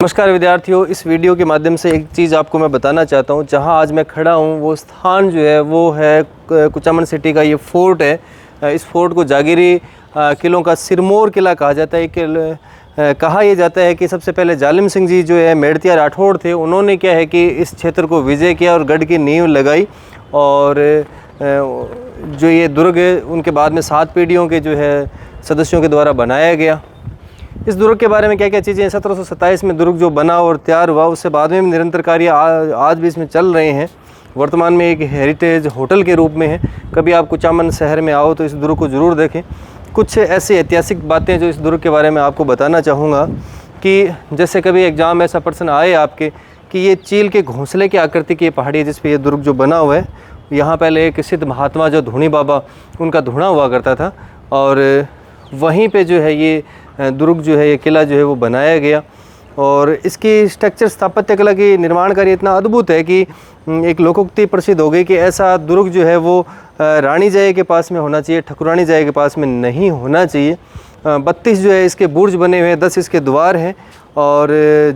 नमस्कार विद्यार्थियों, इस वीडियो के माध्यम से एक चीज़ आपको मैं बताना चाहता हूँ। जहाँ आज मैं खड़ा हूँ वो स्थान जो है वो है कुचामन सिटी का ये फोर्ट है। इस फोर्ट को जागीरी किलों का सिरमौर किला कहा जाता है। कहा यह जाता है कि सबसे पहले जालिम सिंह जी जो है मेड़तिया राठौड़ थे, उन्होंने क्या है कि इस क्षेत्र को विजय किया और गढ़ की नींव लगाई। और जो ये दुर्ग है उनके बाद में 7 पीढ़ियों के जो है सदस्यों के द्वारा बनाया गया। इस दुर्ग के बारे में क्या क्या चीज़ें 1727 में दुर्ग जो बना और तैयार हुआ, उससे बाद में निरंतर कार्य आज भी इसमें चल रहे हैं। वर्तमान में एक हेरिटेज होटल के रूप में है। कभी आप कुचामन शहर में आओ तो इस दुर्ग को ज़रूर देखें। कुछ ऐसी ऐतिहासिक बातें जो इस दुर्ग के बारे में आपको बताना चाहूँगा कि जैसे कभी एग्ज़ाम ऐसा प्रश्न आए आपके कि ये चील के घोंसले की आकृति की पहाड़ी है जिस पर यह दुर्ग जो बना हुआ है। यहाँ पहले एक सिद्ध महात्मा जो धूणी बाबा, उनका धूणा हुआ करता था और वहीं पे जो है ये दुर्ग जो है, ये किला जो है वो बनाया गया। और इसकी स्ट्रक्चर स्थापत्य कला की निर्माण कार्य इतना अद्भुत है कि एक लोकोक्ति प्रसिद्ध हो गई कि ऐसा दुर्ग जो है वो रानी जाये के पास में होना चाहिए, ठकुरानी जाये के पास में नहीं होना चाहिए। 32 जो है इसके बुर्ज बने हुए हैं, 10 इसके द्वार हैं। और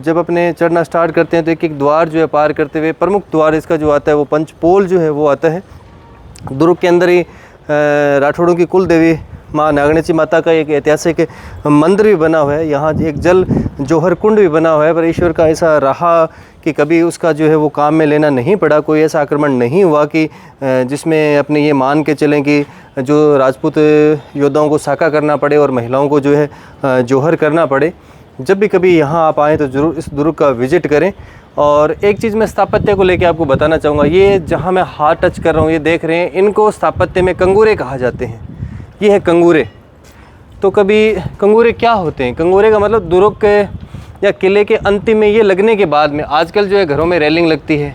जब अपने चढ़ना स्टार्ट करते हैं तो एक एक द्वार जो है पार करते हुए प्रमुख द्वार इसका जो आता है वो पंचपोल जो है वो आता है। दुर्ग के अंदर ही राठौड़ों की कुल देवी माँ नागणेची माता का एक ऐतिहासिक मंदिर भी बना हुआ है। यहाँ एक जल जौहर कुंड भी बना हुआ है, पर ईश्वर का ऐसा रहा कि कभी उसका जो है वो काम में लेना नहीं पड़ा। कोई ऐसा आक्रमण नहीं हुआ कि जिसमें अपने ये मान के चलें कि जो राजपूत योद्धाओं को साका करना पड़े और महिलाओं को जो है जौहर करना पड़े। जब भी कभी यहाँ आप आएँ तो ज़रूर इस दुर्ग का विजिट करें। और एक चीज़ मैं स्थापत्य को लेकर आपको बताना चाहूँगा। ये जहाँ मैं हाथ टच कर रहा हूँ, ये देख रहे हैं, इनको स्थापत्य में कंगूरे कहा जाते हैं। ये है कंगूरे। तो कभी कंगूरे क्या होते हैं? कंगूरे का मतलब दुर्ग के या किले के अंतिम में ये लगने के बाद में, आजकल जो है घरों में रेलिंग लगती है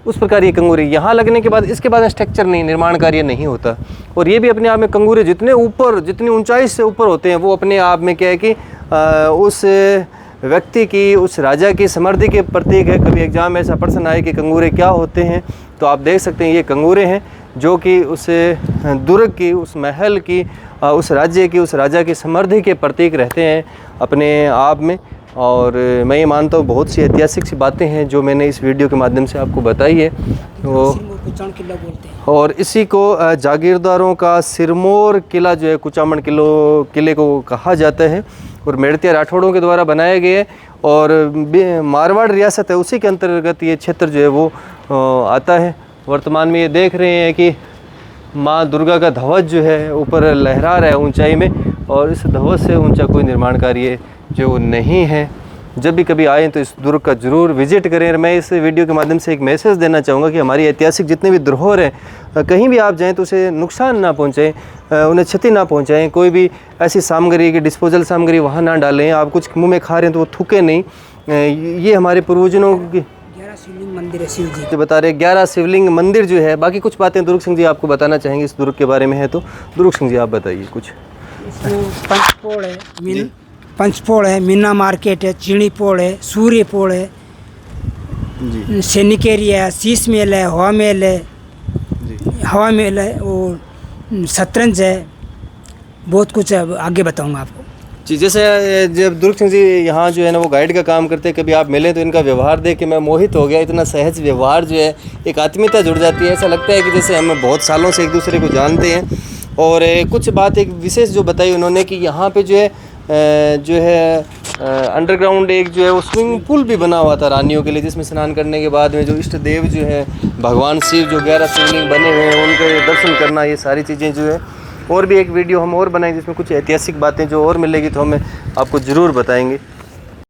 उस प्रकार ये कंगूरे यहाँ लगने के बाद इसके बाद स्ट्रक्चर नहीं, निर्माण कार्य नहीं होता। और ये भी अपने आप में कंगूरे जितने ऊपर, जितनी ऊंचाई से ऊपर होते हैं वो अपने आप में क्या है कि उस व्यक्ति की, उस राजा की समृद्धि के प्रतीक है। कभी एग्जाम में ऐसा प्रश्न आए कि कंगूरे क्या होते हैं, तो आप देख सकते हैं ये कंगूरे हैं जो कि उस दुर्ग की, उस महल की, उस राज्य की, उस राजा की समृद्धि के प्रतीक रहते हैं अपने आप में। और मैं ये मानता हूँ बहुत सी ऐतिहासिक सी बातें हैं जो मैंने इस वीडियो के माध्यम से आपको बताई है। और इसी को जागीरदारों का सिरमौर किला जो है कुचामन किले को कहा जाता है और मेड़तिया राठौड़ों के द्वारा बनाया गया है। और मारवाड़ रियासत है उसी के अंतर्गत ये क्षेत्र जो है वो आता है। वर्तमान में ये देख रहे हैं कि माँ दुर्गा का ध्वज जो है ऊपर लहरा रहा है ऊंचाई में, और इस ध्वज से ऊंचा कोई निर्माण कार्य जो नहीं है। जब भी कभी आएँ तो इस दुर्ग का ज़रूर विजिट करें। मैं इस वीडियो के माध्यम से एक मैसेज देना चाहूँगा कि हमारी ऐतिहासिक जितने भी धरोहर हैं, कहीं भी आप जाएँ तो उसे नुकसान ना पहुँचाएँ, उन्हें क्षति ना पहुँचाएँ। कोई भी ऐसी सामग्री की डिस्पोजल सामग्री वहाँ ना डालें। आप कुछ मुँह में खा रहे हैं तो वो थूके नहीं। ये हमारे पूर्वजों की शिवलिंग मंदिर है, शिव जी जो बता रहे 11 शिवलिंग मंदिर जो है। बाकी कुछ बातें दुर्ग सिंह जी आपको बताना चाहेंगे इस दुर्ग के बारे में है तो दुर्ग सिंह जी आप बताइए कुछ। पंचपोड़ है, मीना मार्केट है, चीनी पोड़ है, सूर्य पोड़ है जी, सैनिक एरिया है, शीश महल है, हवा महल है जी, हवा महल है, वो शतरंज है, बहुत कुछ है, आगे बताऊंगा आपको जी। जैसे जब दुर्ग सिंह जी यहाँ जो है ना वो गाइड का काम करते हैं, कभी आप मिलें तो इनका व्यवहार देख के मैं मोहित हो गया। इतना सहज व्यवहार जो है, एक आत्मीयता जुड़ जाती है। ऐसा लगता है कि जैसे हम बहुत सालों से एक दूसरे को जानते हैं। और कुछ बात एक विशेष जो बताई उन्होंने कि यहाँ पे जो है अंडरग्राउंड एक जो है वो स्विमिंग पूल भी बना हुआ था रानियों के लिए, जिसमें स्नान करने के बाद में जो इष्ट देव जो है भगवान शिव जो 11 शिवलिंग बने हुए हैं उनके दर्शन करना, ये सारी चीज़ें जो है। और भी एक वीडियो हम और बनाएंगे जिसमें कुछ ऐतिहासिक बातें जो और मिलेगी तो हमें आपको ज़रूर बताएंगे।